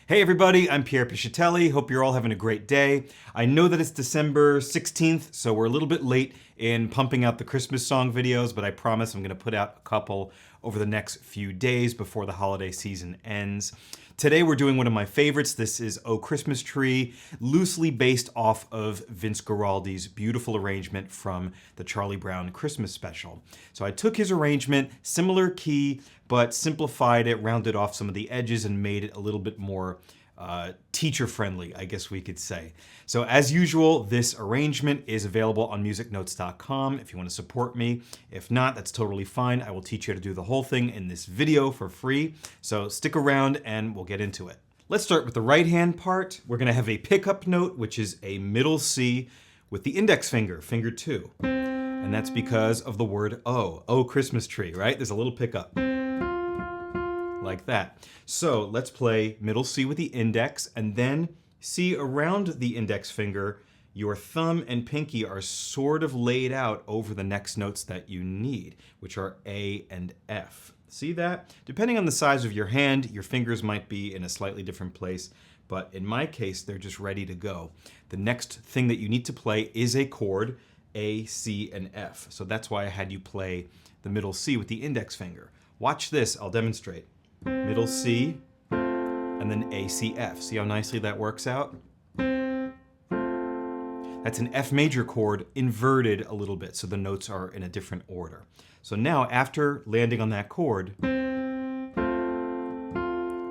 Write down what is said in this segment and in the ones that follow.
Hey everybody, I'm Pierre Piscitelli. Hope you're all having a great day. I know that it's December 16th, so we're a little bit late in pumping out the Christmas song videos, but I promise I'm going to put out a couple over the next few days before the holiday season ends. Today we're doing one of my favorites. This is Oh Christmas Tree, loosely based off of Vince Guaraldi's beautiful arrangement from the Charlie Brown Christmas special. So I took his arrangement, similar key, but simplified it, rounded off some of the edges, and made it a little bit more teacher-friendly, I guess we could say. So as usual, this arrangement is available on musicnotes.com if you want to support me. If not, that's totally fine. I will teach you how to do the whole thing in this video for free. So stick around and we'll get into it. Let's start with the right hand part. We're going to have a pickup note, which is a middle C with the index finger, finger 2. And that's because of the word Oh Christmas Tree, right? There's a little pickup. Like that. So let's play middle C with the index, and then see around the index finger, your thumb and pinky are sort of laid out over the next notes that you need, which are A and F. See that? Depending on the size of your hand, your fingers might be in a slightly different place, but in my case, they're just ready to go. The next thing that you need to play is a chord, A, C, and F. So that's why I had you play the middle C with the index finger. Watch this, I'll demonstrate. Middle C, and then A, C, F. See how nicely that works out? That's an F major chord inverted a little bit, so the notes are in a different order. So now, after landing on that chord,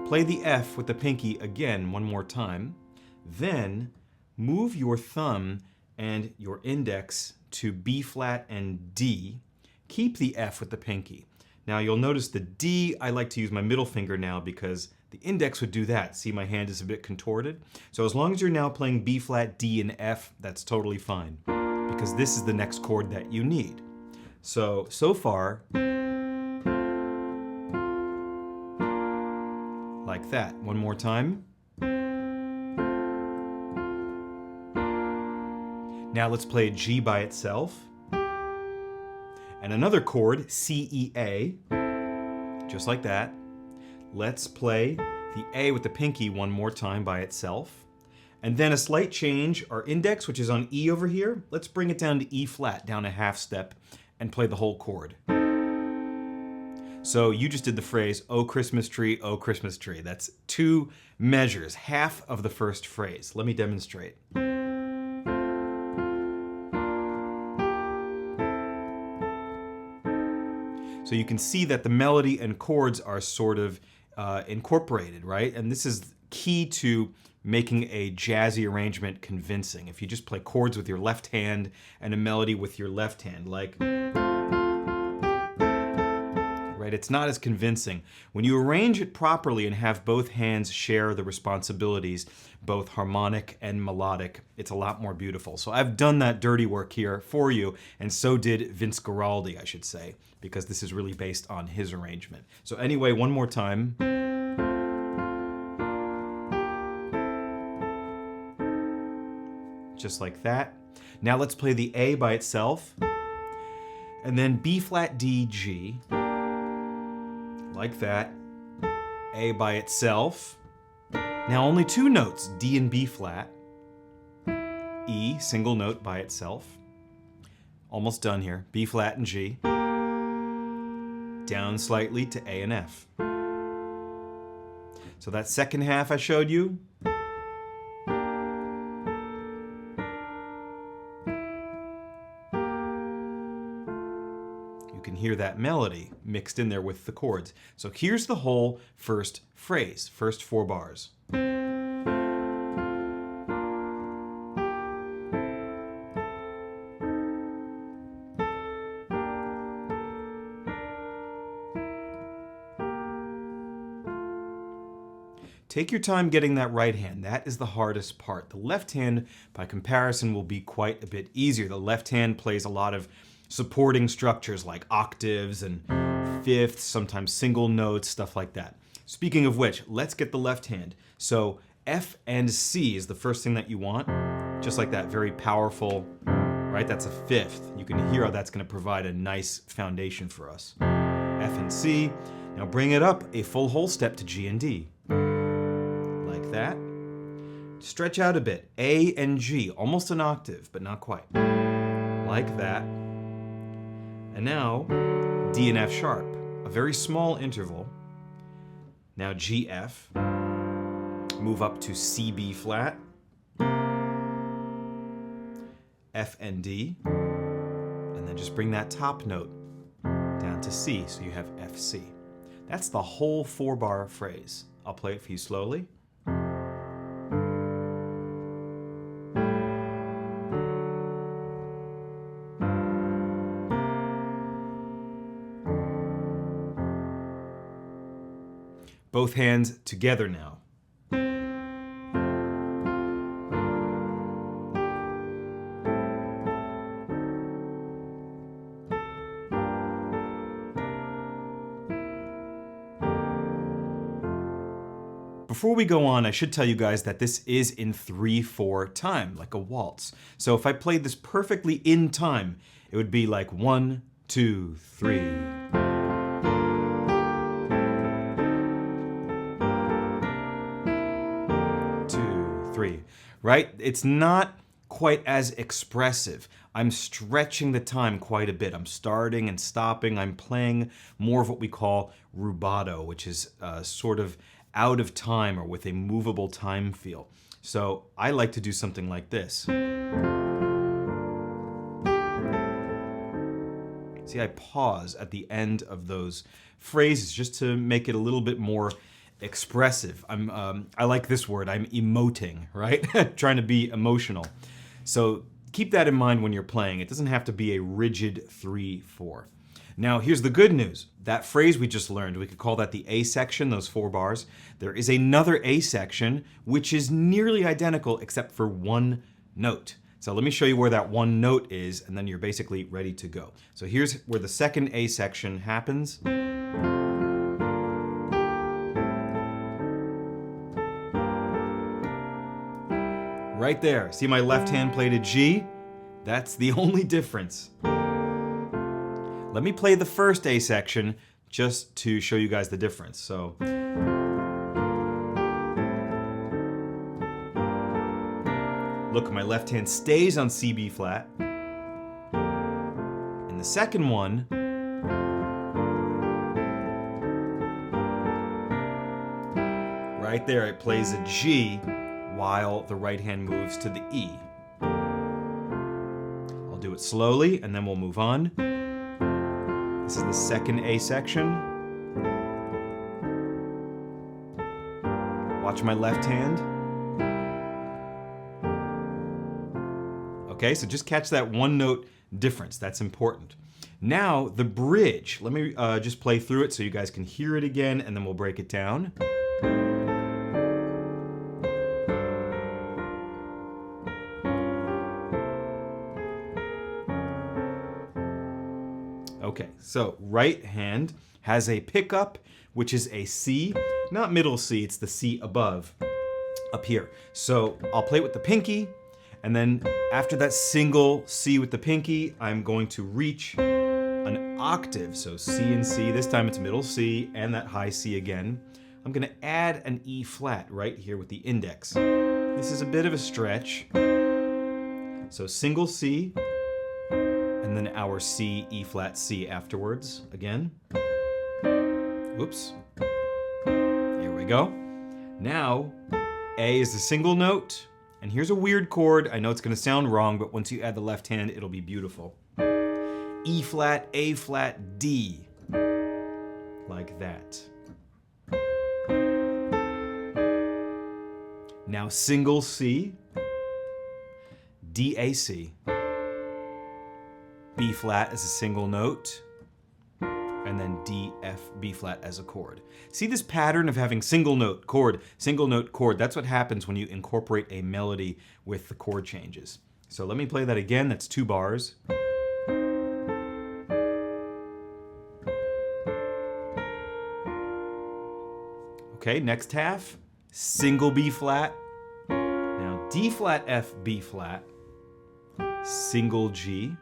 play the F with the pinky again one more time, then move your thumb and your index to B flat and D. Keep the F with the pinky. Now you'll notice the D, I like to use my middle finger now because the index would do that. See, my hand is a bit contorted. So as long as you're now playing B flat, D, and F, that's totally fine because this is the next chord that you need. So far, like that. One more time. Now let's play a G by itself. And another chord, C, E, A, just like that. Let's play the A with the pinky one more time by itself. And then a slight change, our index, which is on E over here, let's bring it down to E flat, down a half step, and play the whole chord. So you just did the phrase, Oh Christmas Tree, Oh Christmas Tree. That's 2 measures, half of the first phrase. Let me demonstrate. So you can see that the melody and chords are sort of incorporated, right? And this is key to making a jazzy arrangement convincing. If you just play chords with your left hand and a melody with your left hand, like, right? It's not as convincing. When you arrange it properly and have both hands share the responsibilities, both harmonic and melodic, it's a lot more beautiful. So I've done that dirty work here for you, and so did Vince Guaraldi, I should say, because this is really based on his arrangement. So anyway, one more time. Just like that. Now let's play the A by itself, and then B flat, D, G, like that. A by itself. Now only 2 notes, D and B flat. E, single note by itself. Almost done here. B flat and G. Down slightly to A and F. So that second half I showed you, you can hear that melody mixed in there with the chords. So here's the whole first phrase, first 4 bars. Take your time getting that right hand. That is the hardest part. The left hand, by comparison, will be quite a bit easier. The left hand plays a lot of supporting structures like octaves and fifths, sometimes single notes, stuff like that. Speaking of which, let's get the left hand. So F and C is the first thing that you want. Just like that, very powerful, right? That's a fifth. You can hear how that's going to provide a nice foundation for us. F and C. Now bring it up a full whole step to G and D. Like that. Stretch out a bit, A and G, almost an octave, but not quite. Like that. And now, D and F sharp, a very small interval. Now G, F, move up to C, B flat, F and D, and then just bring that top note down to C, so you have F, C. That's the whole 4-bar phrase. I'll play it for you slowly. Both hands together now. Before we go on, I should tell you guys that this is in 3/4 time, like a waltz. So if I played this perfectly in time, it would be like 1, 2, 3. 2, 3, right? It's not quite as expressive. I'm stretching the time quite a bit. I'm starting and stopping. I'm playing more of what we call rubato, which is sort of out of time or with a movable time feel. So I like to do something like this. See, I pause at the end of those phrases just to make it a little bit more expressive. I like this word, I'm emoting, right? Trying to be emotional. So keep that in mind when you're playing. It doesn't have to be a rigid 3/4. Now, here's the good news. That phrase we just learned, we could call that the A section, those 4 bars. There is another A section, which is nearly identical except for one note. So let me show you where that one note is, and then you're basically ready to go. So here's where the second A section happens. Right there. See my left hand played a G? That's the only difference. Let me play the first A section just to show you guys the difference. So look, my left hand stays on C, B flat. And the second one, right there, it plays a G while the right hand moves to the E. I'll do it slowly and then we'll move on. This is the second A section. Watch my left hand. Okay, so just catch that one note difference. That's important. Now, the bridge. Let me just play through it so you guys can hear it again, and then we'll break it down. Okay, so right hand has a pickup, which is a C, not middle C, it's the C above, up here. So I'll play it with the pinky, and then after that single C with the pinky, I'm going to reach an octave, so C and C, this time it's middle C, and that high C again. I'm gonna add an E flat right here with the index. This is a bit of a stretch. So single C, and then our C, E flat, C afterwards, again. Whoops. Here we go. Now, A is a single note, and here's a weird chord. I know it's gonna sound wrong, but once you add the left hand, it'll be beautiful. E flat, A flat, D, like that. Now single C, D, A, C. B flat as a single note, and then D, F, B flat as a chord. See this pattern of having single note, chord, single note, chord? That's what happens when you incorporate a melody with the chord changes. So let me play that again, that's 2 bars. Okay, next half, single B flat. Now D flat, F, B flat, single G,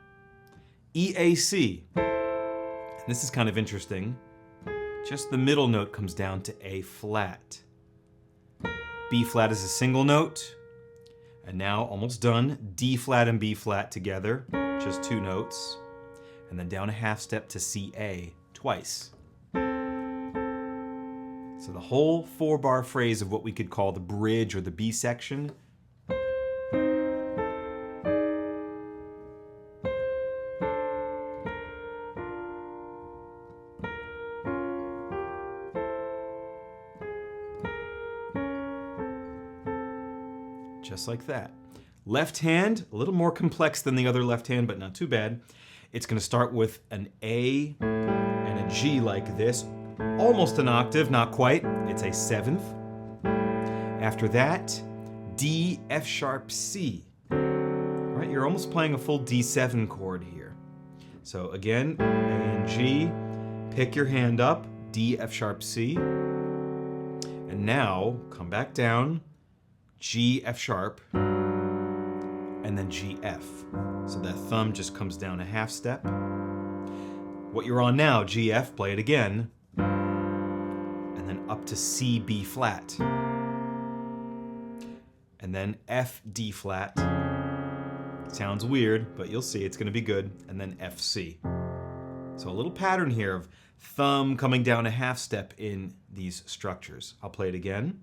E, A, C. And this is kind of interesting. Just the middle note comes down to A flat. B flat is a single note. And now, almost done, D flat and B flat together, just 2 notes. And then down a half step to CA twice. So the whole 4-bar phrase of what we could call the bridge or the B section. Just like that. Left hand, a little more complex than the other left hand, but not too bad. It's going to start with an A and a G like this. Almost an octave, not quite. It's a 7th. After that, D, F sharp, C. All right, you're almost playing a full D7 chord here. So again, A and G, pick your hand up, D, F sharp, C. And now, come back down, G, F sharp, and then G, F. So that thumb just comes down a half step. What you're on now, G, F, play it again, and then up to C, B flat. And then F, D flat. Sounds weird, but you'll see it's gonna be good. And then F, C. So a little pattern here of thumb coming down a half step in these structures. I'll play it again.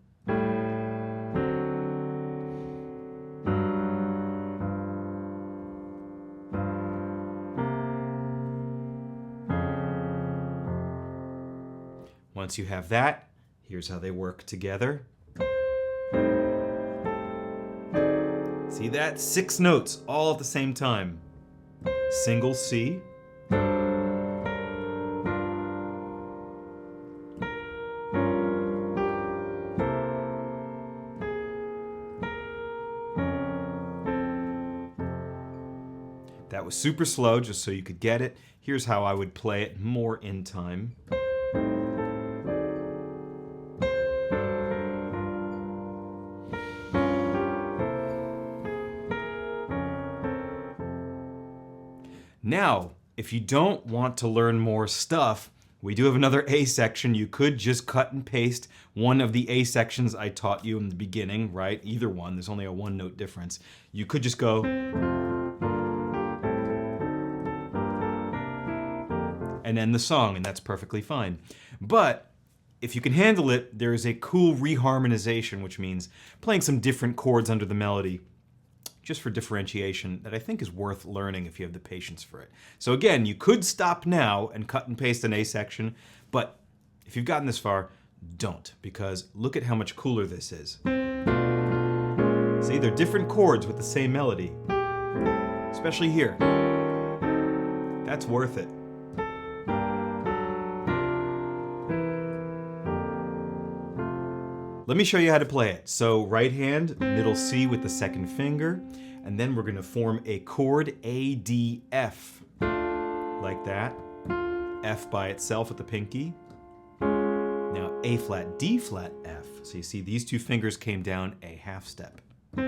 Once you have that, here's how they work together. See that? 6 notes all at the same time. Single C. That was super slow, just so you could get it. Here's how I would play it more in time. Now, if you don't want to learn more stuff, we do have another A section. You could just cut and paste one of the A sections I taught you in the beginning, right? Either one, there's only a 1-note difference. You could just go and end the song, and that's perfectly fine. But if you can handle it, there is a cool reharmonization, which means playing some different chords under the melody, just for differentiation, that I think is worth learning if you have the patience for it. So again, you could stop now and cut and paste an A section, but if you've gotten this far, don't, because look at how much cooler this is. See, they're different chords with the same melody, especially here. That's worth it. Let me show you how to play it. So right hand, middle C with the second finger, and then we're gonna form a chord A, D, F, like that. F by itself with the pinky. Now A flat, D flat, F. So you see these 2 fingers came down a half step. See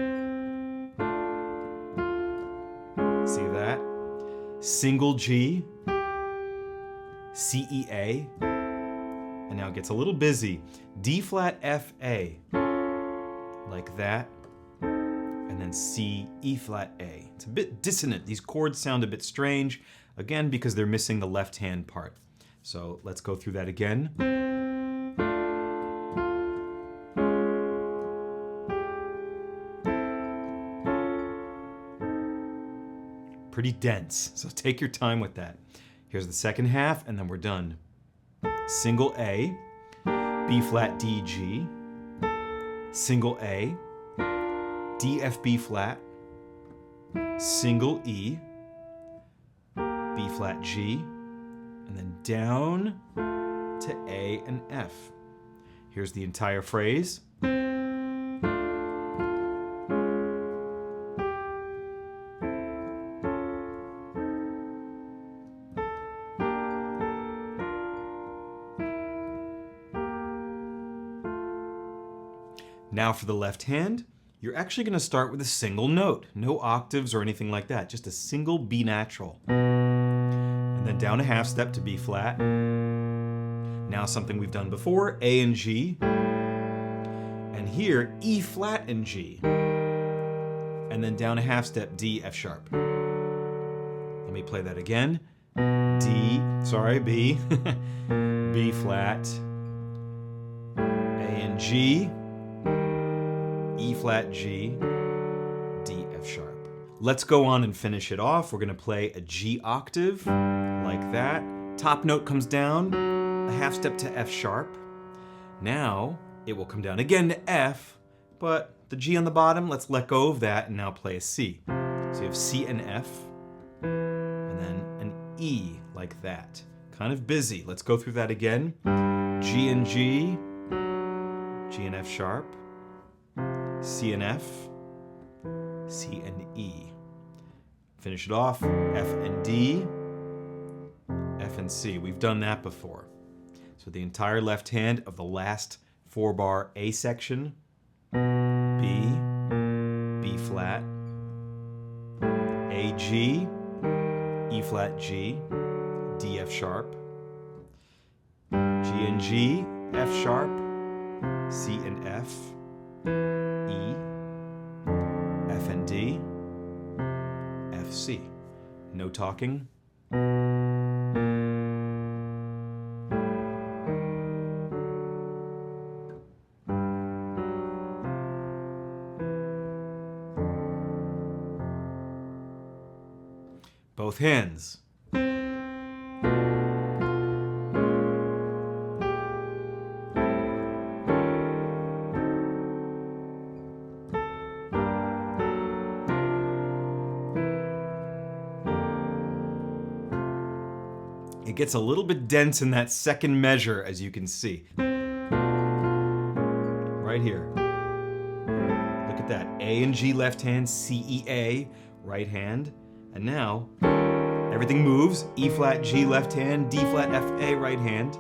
that? Single G, C, E, A. And now it gets a little busy. D flat, F, A, like that, and then C, E flat, A. It's a bit dissonant. These chords sound a bit strange, again, because they're missing the left hand part. So let's go through that again. Pretty dense, so take your time with that. Here's the second half, and then we're done. Single A, B flat, D, G, single A, D, F, B flat, single E, B flat, G, and then down to A and F. Here's the entire phrase. Now for the left hand, you're actually going to start with a single note. No octaves or anything like that, just a single B natural. And then down a half step to B flat. Now something we've done before, A and G. And here, E flat and G. And then down a half step, D, F sharp. Let me play that again. B, B flat, A and G, E flat, G, D, F sharp. Let's go on and finish it off. We're gonna play a G octave, like that. Top note comes down, a half step to F sharp. Now, it will come down again to F, but the G on the bottom, let's let go of that and now play a C. So you have C and F, and then an E, like that. Kind of busy. Let's go through that again. G and G, G and F sharp, C and F, C and E. Finish it off, F and D, F and C. We've done that before. So the entire left hand of the last 4-bar A section, B, B flat, A, G, E flat, G, D, F sharp, G and G, F sharp, C and F, E, F and D, F, C. No talking. Both hands. It gets a little bit dense in that second measure, as you can see. Right here. Look at that. A and G left hand, C, E, A, right hand. And now, everything moves. E flat, G left hand, D flat, F, A right hand.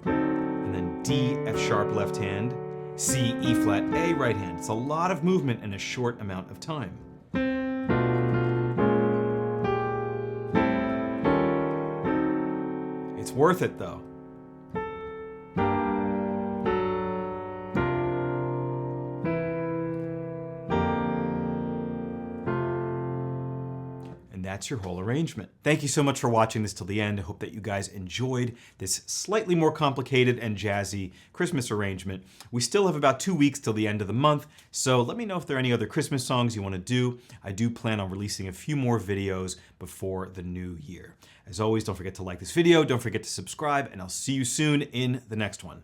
And then D, F sharp left hand, C, E flat, A right hand. It's a lot of movement in a short amount of time. It's worth it though. And that's your whole arrangement. Thank you so much for watching this till the end. I hope that you guys enjoyed this slightly more complicated and jazzy Christmas arrangement. We still have about 2 weeks till the end of the month, so let me know if there are any other Christmas songs you want to do. I do plan on releasing a few more videos before the new year. As always, don't forget to like this video, don't forget to subscribe, and I'll see you soon in the next one.